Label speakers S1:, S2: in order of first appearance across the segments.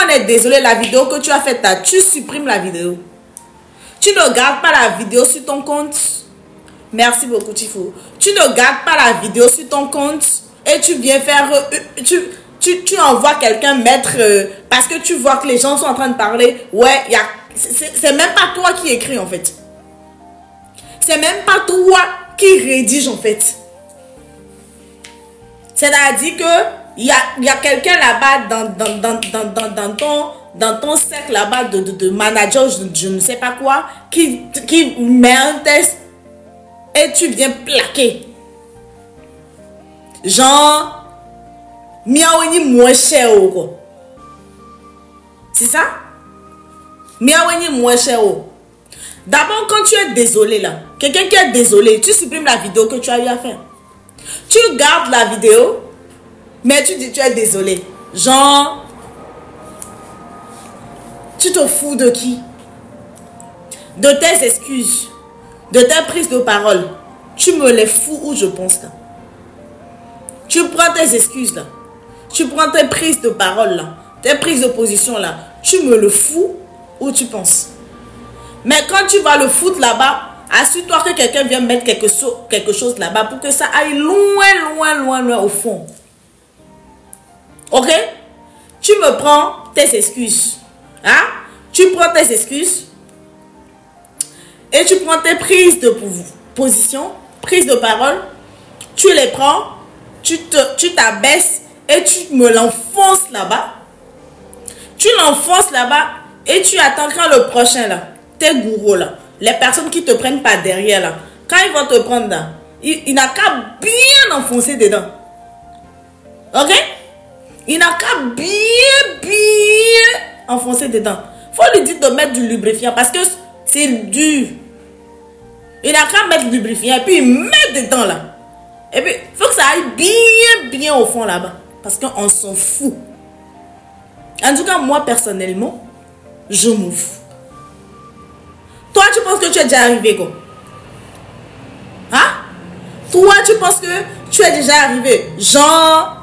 S1: on est désolé, la vidéo que tu as faite là, tu supprimes la vidéo. Tu ne gardes pas la vidéo sur ton compte. Merci beaucoup, Tifo. Tu ne gardes pas la vidéo sur ton compte et tu viens faire... Tu envoies quelqu'un mettre... parce que tu vois que les gens sont en train de parler. Ouais, c'est même pas toi qui écris en fait. C'est même pas toi qui rédige en fait. C'est-à-dire que il y a quelqu'un là-bas dans ton cercle là-bas de manager, je ne sais pas quoi, qui met un test et tu viens plaquer. Genre, miaweni moins cher ou quoi. C'est ça? Miaweni moins cher ou. D'abord, quand tu es désolé là, quelqu'un qui est désolé, tu supprimes la vidéo que tu as eu à faire. Tu gardes la vidéo, mais tu dis tu es désolé. Genre, tu te fous de qui? De tes excuses, de tes prises de parole. Tu me les fous où je pense là. Tu prends tes excuses là. Tu prends tes prises de parole là. Tes prises de position là. Tu me le fous où tu penses. Mais quand tu vas le foutre là-bas, assure-toi que quelqu'un vient mettre quelque chose là-bas pour que ça aille loin au fond. Ok? Tu me prends tes excuses. Hein? Tu prends tes excuses et tu prends tes prises de position, prises de parole. Tu les prends, tu t'abaisses et tu me l'enfonces là-bas. Tu l'enfonces là-bas et tu attends quand le prochain là, tes gourous là, les personnes qui te prennent pas derrière là, quand ils vont te prendre là, il n'a qu'à bien enfoncer dedans. Ok? Il n'a qu'à bien enfoncer dedans. Faut lui dire de mettre du lubrifiant parce que c'est dur. Il n'a qu'à mettre du lubrifiant et puis il met dedans là. Et puis il faut que ça aille bien au fond là-bas. Parce qu'on s'en fout. En tout cas, moi personnellement, je m'en fous. Toi, tu penses que tu es déjà arrivé quoi? Hein? Toi, tu penses que tu es déjà arrivé? Genre...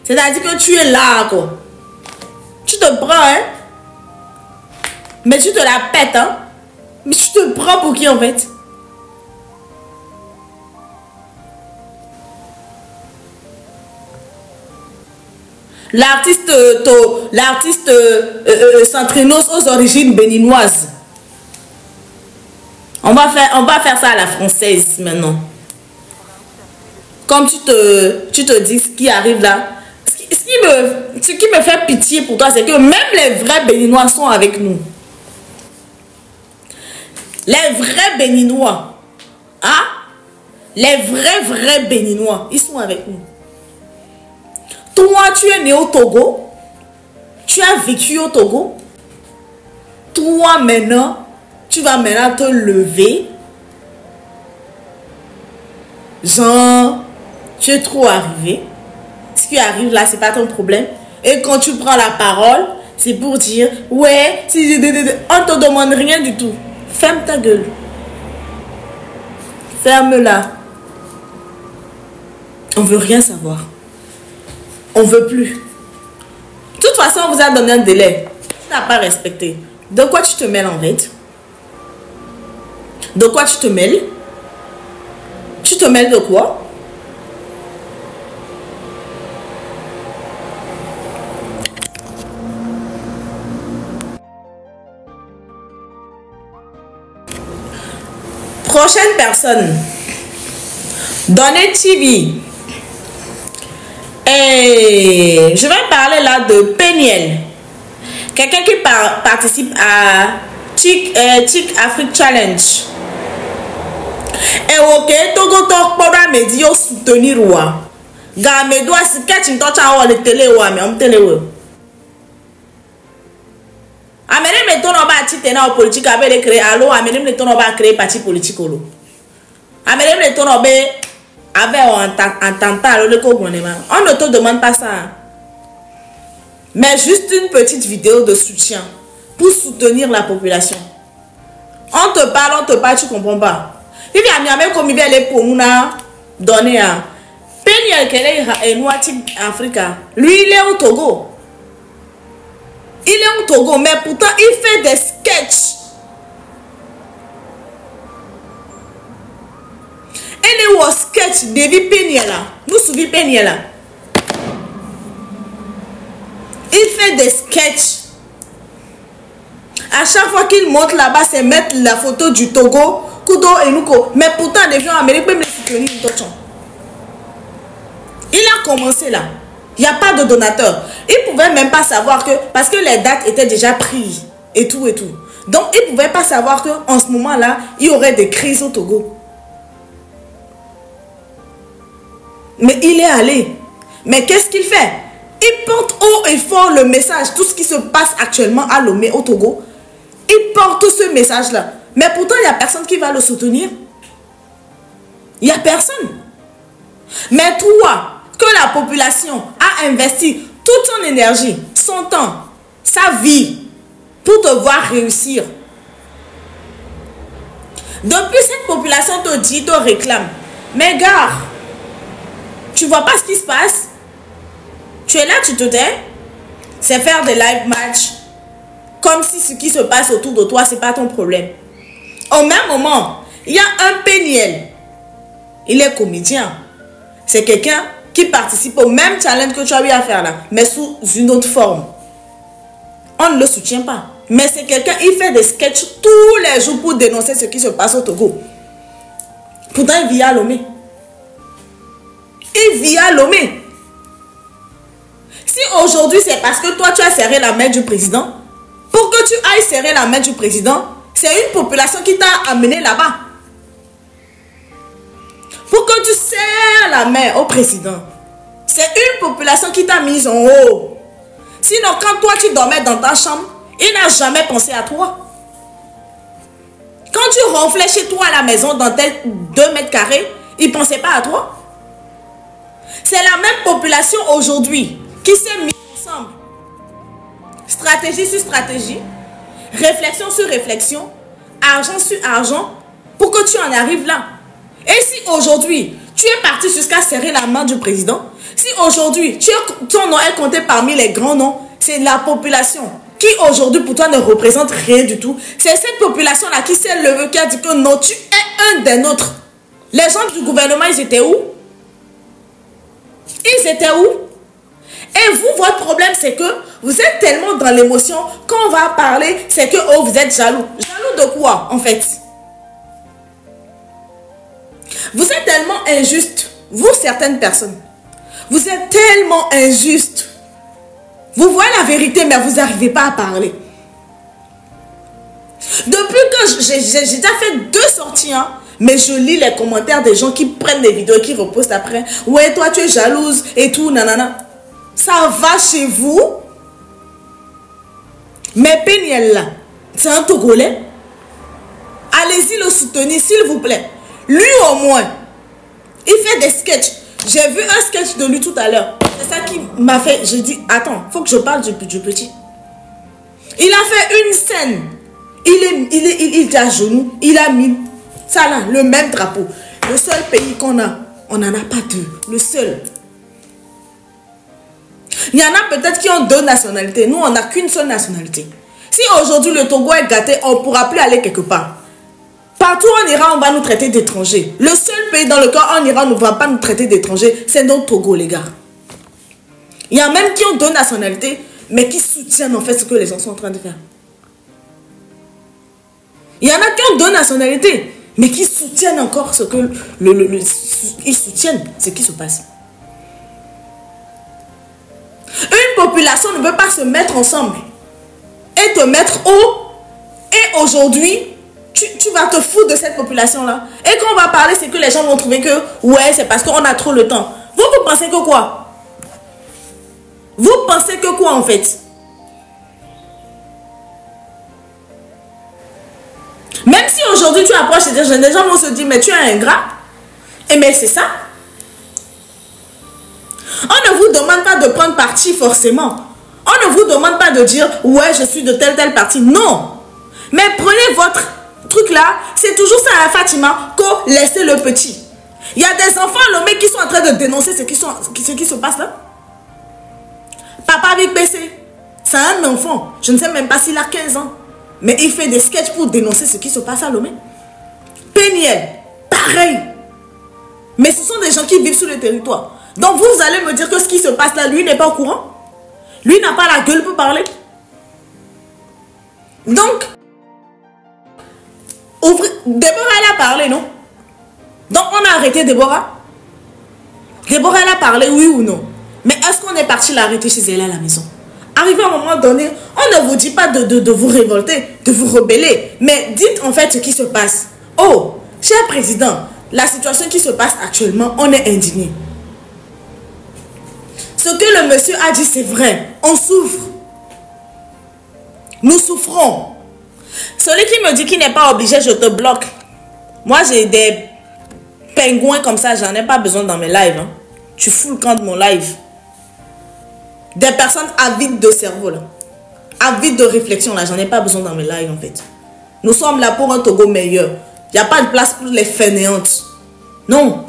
S1: C'est-à-dire que tu es là, quoi. Tu te prends, hein. Mais tu te la pètes, hein. Mais tu te prends pour qui, en fait? L'artiste Centrinos aux origines béninoises. On va faire ça à la française, maintenant. Comme tu te dis ce qui arrive là. Ce qui me fait pitié pour toi, c'est que même les vrais Béninois sont avec nous. Les vrais Béninois. Hein? Les vrais Béninois, ils sont avec nous. Toi, tu es né au Togo. Tu as vécu au Togo. Toi, maintenant, tu vas maintenant te lever. Genre, tu es trop arrivé. Ce qui arrive là, c'est pas ton problème. Et quand tu prends la parole, c'est pour dire, ouais, si on te demande rien du tout. Ferme ta gueule. Ferme-la. On veut rien savoir. On veut plus. De toute façon, on vous a donné un délai. Tu n'as pas respecté. De quoi tu te mêles en fait? De quoi tu te mêles? Tu te mêles de quoi? Prochaine personne. Donné TV. Et je vais parler là de Peniel. Quelqu'un qui participe à Chic Afrique Challenge. Et ok, Togo Tok Poda me dit au soutenir wa. Ga me doit si catching toucha wa le télé wa me on télé wa. Amene me tono ba titena au politique avec les créer allo amene me tono ba créer parti politique lo. Amene me tono be avec un attentat le gouvernement. On ne te demande pas ça. Mais juste une petite vidéo de soutien pour soutenir la population. On te parle, tu comprends pas. Il y a même comme il y a les pour nous donner à Peniel Kele est noir Africa. Lui, il est au Togo. Il est au Togo, mais pourtant, il fait des sketchs. Elle est au sketch de Peniel là. Nous suivons Peniel là. Il fait des sketchs. À chaque fois qu'il monte là-bas, c'est mettre la photo du Togo, Kudo et Nuko. Mais pourtant, les gens américains me soutenir. Il a commencé là. Il n'y a pas de donateur. Il ne pouvait même pas savoir que, parce que les dates étaient déjà prises et tout et tout. Donc, il ne pouvait pas savoir qu'en ce moment-là, il y aurait des crises au Togo. Mais il est allé. Mais qu'est-ce qu'il fait? Il porte haut et fort le message, tout ce qui se passe actuellement à Lomé, au Togo. Il porte ce message-là. Mais pourtant, il n'y a personne qui va le soutenir. Il n'y a personne. Mais toi, que la population a investi toute son énergie, son temps, sa vie, pour te voir réussir. Depuis, cette population te dit, te réclame. Mais gars, tu vois pas ce qui se passe? Tu es là, tu te tais. C'est faire des live matchs. Comme si ce qui se passe autour de toi, c'est pas ton problème. Au même moment, il y a un Peniel. Il est comédien. C'est quelqu'un qui participe au même challenge que tu as eu à faire là, mais sous une autre forme. On ne le soutient pas. Mais c'est quelqu'un, il fait des sketchs tous les jours pour dénoncer ce qui se passe au Togo. Pourtant, il vit à Lomé. Il vit à Lomé. Si aujourd'hui, c'est parce que toi, tu as serré la main du président, pour que tu ailles serrer la main du président, c'est une population qui t'a amené là-bas. Pour que tu serres la main au président, c'est une population qui t'a mise en haut. Sinon, quand toi, tu dormais dans ta chambre, il n'a jamais pensé à toi. Quand tu ronflais chez toi à la maison dans tes 2 mètres carrés, il ne pensait pas à toi. C'est la même population aujourd'hui qui s'est mise ensemble. Stratégie sur stratégie, réflexion sur réflexion, argent sur argent, pour que tu en arrives là. Et si aujourd'hui, tu es parti jusqu'à serrer la main du président, si aujourd'hui, ton nom est compté parmi les grands noms, c'est la population qui aujourd'hui pour toi ne représente rien du tout. C'est cette population-là qui s'est levée, qui a dit que non, tu es un des nôtres. Les gens du gouvernement, ils étaient où? Ils étaient où? Et vous, votre problème, c'est que vous êtes tellement dans l'émotion, quand on va parler, c'est que oh, vous êtes jaloux. Jaloux de quoi, en fait? Vous êtes tellement injuste, vous, certaines personnes. Vous êtes tellement injuste. Vous voyez la vérité, mais vous n'arrivez pas à parler. Depuis que j'ai déjà fait 2 sorties, hein, mais je lis les commentaires des gens qui prennent des vidéos et qui repostent après. Ouais, toi, tu es jalouse et tout, nanana. Ça va chez vous. Mais Peniel là, c'est un Togolais. Allez-y le soutenir, s'il vous plaît. Lui au moins, il fait des sketchs. J'ai vu un sketch de lui tout à l'heure. C'est ça qui m'a fait, je dis, attends, faut que je parle du petit. Il a fait une scène. Il était à genoux. Il a mis ça là, le même drapeau. Le seul pays qu'on a, on n'en a pas 2. Le seul. Il y en a peut-être qui ont 2 nationalités. Nous, on n'a qu'une seule nationalité. Si aujourd'hui le Togo est gâté, on ne pourra plus aller quelque part. Partout où on ira, on va nous traiter d'étrangers. Le seul pays dans lequel on ira, on ne va pas nous traiter d'étrangers, c'est notre Togo, les gars. Il y a même qui ont 2 nationalités, mais qui soutiennent en fait ce que les gens sont en train de faire. Il y en a qui ont 2 nationalités, mais qui soutiennent encore ce que ils soutiennent ce qui se passe. Une population ne veut pas se mettre ensemble et te mettre haut. Et aujourd'hui, tu vas te foutre de cette population-là. Et quand on va parler, c'est que les gens vont trouver que ouais, c'est parce qu'on a trop le temps. Vous pensez que quoi? Vous pensez que quoi en fait? Même si aujourd'hui tu approches des gens, vont se dire mais tu es un ingrat. Et mais c'est ça. On ne vous demande pas de prendre parti forcément. On ne vous demande pas de dire ouais je suis de tel parti. Non. Mais prenez votre truc là. C'est toujours ça à Fatima. Laissez le petit. Il y a des enfants à Lomé qui sont en train de dénoncer ce qui se passe là. Papa avec PC, c'est un enfant. Je ne sais même pas s'il a 15 ans. Mais il fait des sketchs pour dénoncer ce qui se passe à Lomé. Péniel, pareil. Mais ce sont des gens qui vivent sur le territoire. Donc vous allez me dire que ce qui se passe là, lui n'est pas au courant. Lui n'a pas la gueule pour parler. Donc, Déborah, elle a parlé, non? Donc on a arrêté Déborah. Déborah, elle a parlé, oui ou non? Mais est-ce qu'on est parti l'arrêter chez elle à la maison? Arrivé à un moment donné, on ne vous dit pas de vous révolter, de vous rebeller. Mais dites en fait ce qui se passe. Oh, cher président, la situation qui se passe actuellement, on est indigné. Ce que le monsieur a dit, c'est vrai. On souffre. Nous souffrons. Celui qui me dit qu'il n'est pas obligé, je te bloque. Moi, j'ai des pingouins comme ça, j'en ai pas besoin dans mes lives. Hein. Tu fous le camp de mon live. Des personnes avides de cerveau, là. Avides de réflexion, là. J'en ai pas besoin dans mes lives, en fait. Nous sommes là pour un Togo meilleur. Il n'y a pas de place pour les fainéantes. Non.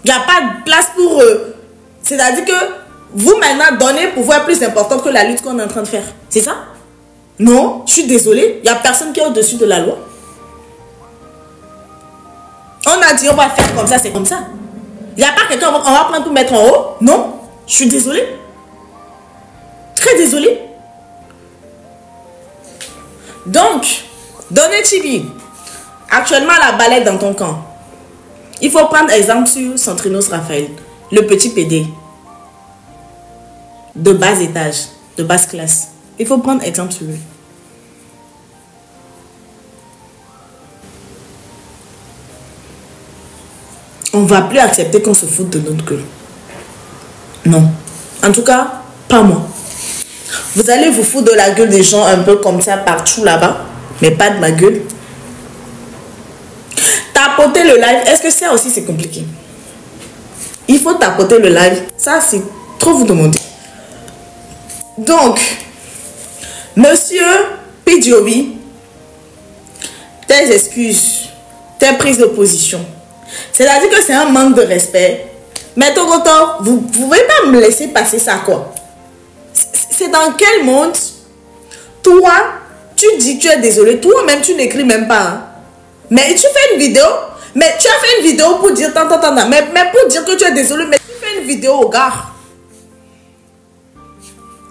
S1: Il n'y a pas de place pour eux. C'est-à-dire que vous, maintenant, donnez pouvoir plus important que la lutte qu'on est en train de faire. C'est ça? Non, je suis désolée. Il n'y a personne qui est au-dessus de la loi. On a dit, on va faire comme ça, c'est comme ça. Il n'y a pas quelqu'un, on va prendre pour mettre en haut. Non, je suis désolée. Très désolée. Donc, Donné TV, actuellement la balle est dans ton camp. Il faut prendre exemple sur Centrinos Raphaël, le petit PD. De bas étage, de basse classe. Il faut prendre exemple sur lui. On ne va plus accepter qu'on se foute de notre gueule. Non. En tout cas, pas moi. Vous allez vous foutre de la gueule des gens un peu comme ça partout là-bas, mais pas de ma gueule. Tapoter le live, est-ce que ça aussi c'est compliqué? Il faut tapoter le live. Ça, c'est trop vous demander. Donc, monsieur Pidiobi, tes excuses, tes prises de position. C'est-à-dire que c'est un manque de respect. Mais Togoto, vous ne pouvez pas me laisser passer ça, quoi. C'est dans quel monde, toi, tu dis que tu es désolé, toi-même, tu n'écris même pas. Hein. Mais tu fais une vidéo, mais tu as fait une vidéo pour dire tant, mais pour dire que tu es désolé, mais tu fais une vidéo au gars.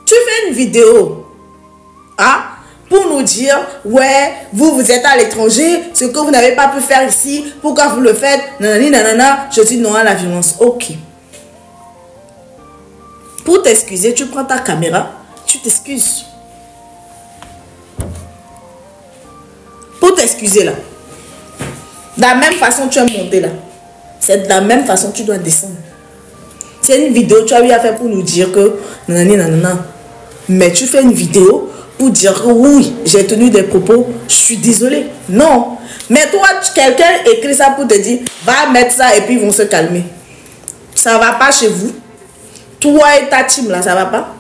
S1: Tu fais une vidéo, hein, pour nous dire, ouais, vous êtes à l'étranger, ce que vous n'avez pas pu faire ici, pourquoi vous le faites, nanani, nanana, je dis non à la violence. Ok. Pour t'excuser, tu prends ta caméra, tu t'excuses. Pour t'excuser là, de la même façon tu as monté là, c'est de la même façon que tu dois descendre. C'est une vidéo, tu as eu à faire pour nous dire que nanani, nanana. Mais tu fais une vidéo pour dire que oui, j'ai tenu des propos, je suis désolé. Non. Mais toi, quelqu'un écrit ça pour te dire, va mettre ça et puis ils vont se calmer. Ça va pas chez vous. Toi et ta team là, ça va pas.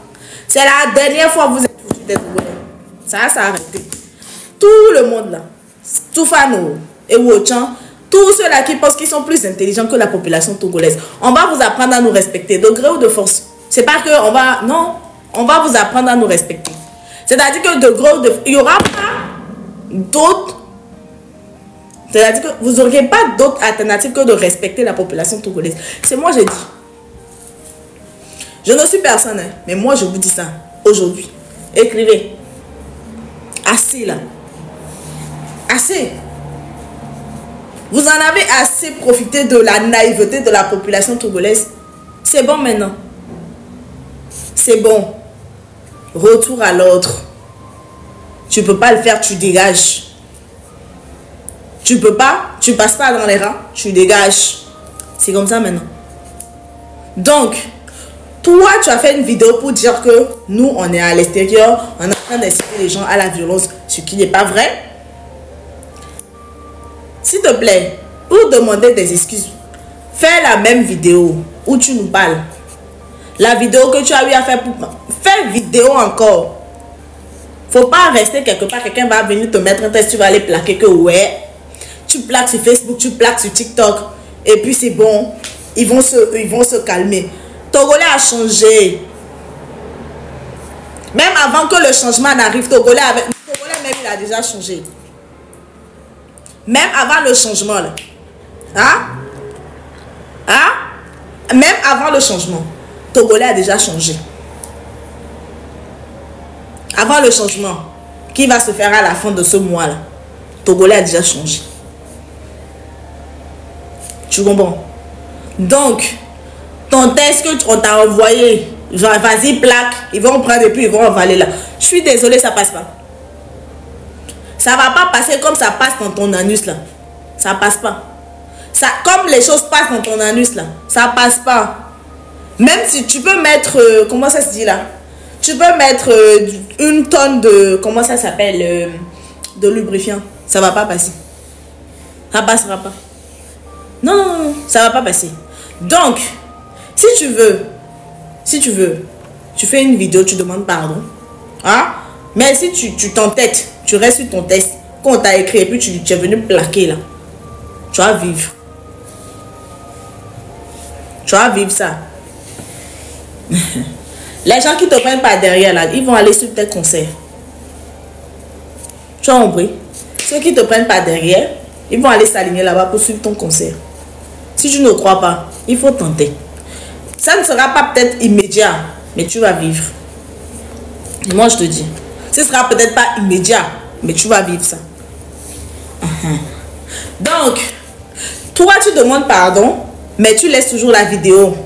S1: C'est la dernière fois que vous êtes foutus d'être bon. Ça va s'arrêter. Tout le monde là, tout Fano et Wochan, tous ceux-là qui pensent qu'ils sont plus intelligents que la population togolaise, on va vous apprendre à nous respecter, de gré ou de force. C'est pas que on va, non, on va vous apprendre à nous respecter. C'est-à-dire que de gré ou de force, il n'y aura pas d'autres. C'est-à-dire que vous n'aurez pas d'autres alternatives que de respecter la population togolaise. C'est moi, j'ai dit. Je ne suis personne, hein, mais moi je vous dis ça aujourd'hui. Écrivez. Assez là. Assez. Vous en avez assez profité de la naïveté de la population togolaise. C'est bon maintenant. C'est bon. Retour à l'ordre. Tu ne peux pas le faire, tu dégages. Tu peux pas, tu passes pas dans les rangs, tu dégages. C'est comme ça maintenant. Donc, toi, tu as fait une vidéo pour dire que nous, on est à l'extérieur, on est en train d'inciter les gens à la violence, ce qui n'est pas vrai. S'il te plaît, pour demander des excuses, fais la même vidéo où tu nous parles. La vidéo que tu as eu à faire pour... Fais vidéo encore. Faut pas rester quelque part, quelqu'un va venir te mettre un test, tu vas aller plaquer que ouais, Tu plaques sur Facebook, tu plaques sur TikTok. Et puis c'est bon. Ils vont se calmer. Togolais a changé. Même avant que le changement n'arrive, Togolais même il a déjà changé. Même avant le changement là. Hein? Hein? Même avant le changement, Togolais a déjà changé. Avant le changement qui va se faire à la fin de ce mois là, Togolais a déjà changé. Tu comprends? Donc, ton test que on t'a envoyé, genre vas-y plaque, ils vont prendre et puis ils vont avaler là. Je suis désolée, ça passe pas. Ça va pas passer comme ça passe dans ton anus là. Ça passe pas. Ça, comme les choses passent dans ton anus là, ça passe pas. Même si tu peux mettre, comment ça se dit là? Tu peux mettre une tonne de, comment ça s'appelle, de lubrifiant. Ça va pas passer. Ça passera pas. Non, non, non, ça va pas passer. Donc, si tu veux, tu fais une vidéo, tu demandes pardon. Hein? Mais si tu t'entêtes, tu restes sur ton test, quand on t'a écrit et puis tu es venu plaquer là, tu vas vivre. Tu vas vivre ça. Les gens qui te prennent pas derrière là, ils vont aller sur tes concerts. Tu as compris? Ceux qui te prennent pas derrière, ils vont aller s'aligner là-bas pour suivre ton concert. Si tu ne crois pas, il faut tenter. Ça ne sera pas peut-être immédiat, mais tu vas vivre. Et moi je te dis, ce sera peut-être pas immédiat, mais tu vas vivre ça. Donc, toi tu demandes pardon, mais tu laisses toujours la vidéo.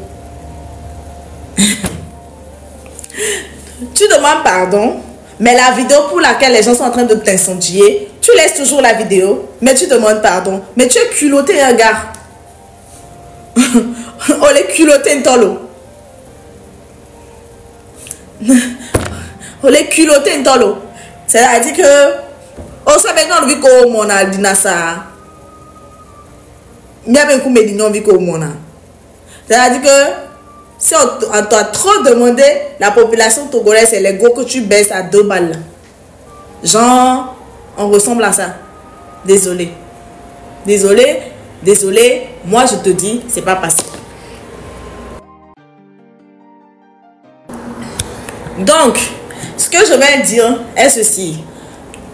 S1: Tu demandes pardon, mais la vidéo pour laquelle les gens sont en train de t'incendier, tu laisses toujours la vidéo, mais tu demandes pardon. Mais tu es culotté, un gars. On les culotté, Ntolo. On les culotté, Ntolo. C'est-à-dire que, on sait maintenant le vico mon a dit ça. Il y a bien qu'on me dit non vico mon a. C'est-à-dire que, si on t'a trop demandé, la population togolaise, c'est les gros que tu baisses à 2 balles. Genre, on ressemble à ça. Désolé. Désolé, désolé. Moi, je te dis, c'est pas passé. Donc, ce que je vais dire est ceci.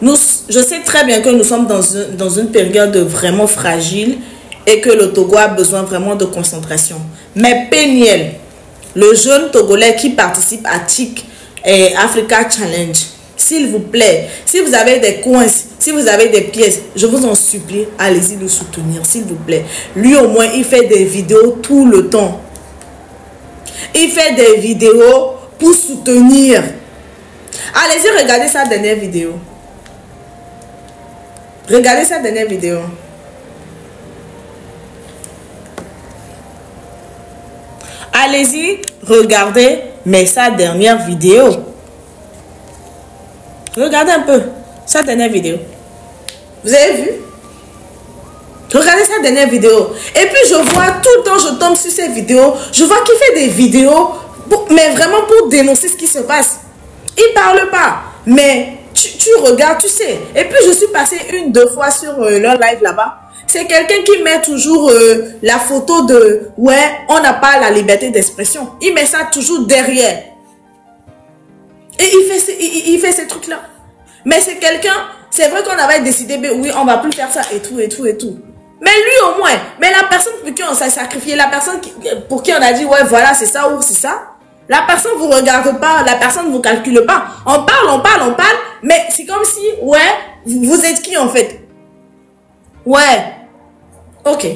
S1: Je sais très bien que nous sommes dans une période vraiment fragile et que le Togo a besoin vraiment de concentration. Mais Péniel, le jeune Togolais qui participe à TIC et Africa Challenge, s'il vous plaît, si vous avez des coins, si vous avez des pièces, je vous en supplie, allez-y le soutenir, s'il vous plaît. Lui au moins, il fait des vidéos tout le temps. Il fait des vidéos pour soutenir. Allez-y, regardez sa dernière vidéo. Regardez sa dernière vidéo. Allez-y, regardez, mais sa dernière vidéo. Regardez un peu sa dernière vidéo. Vous avez vu? Regardez sa dernière vidéo. Et puis je vois tout le temps, je tombe sur ces vidéos. Je vois qu'il fait des vidéos, mais vraiment pour dénoncer ce qui se passe. Il parle pas, mais tu regardes, tu sais. Et puis je suis passée 1-2 fois sur leur live là-bas. C'est quelqu'un qui met toujours la photo de « Ouais, on n'a pas la liberté d'expression ». Il met ça toujours derrière. Et il fait ces trucs-là. Mais c'est quelqu'un, c'est vrai qu'on avait décidé, oui, on va plus faire ça et tout, et tout, et tout. Mais lui au moins, mais la personne pour qui on s'est sacrifié, la personne pour qui on a dit « Ouais, voilà, c'est ça ou c'est ça ». La personne ne vous regarde pas, la personne ne vous calcule pas. On parle, mais c'est comme si, ouais, vous êtes qui en fait? Ouais. Ok.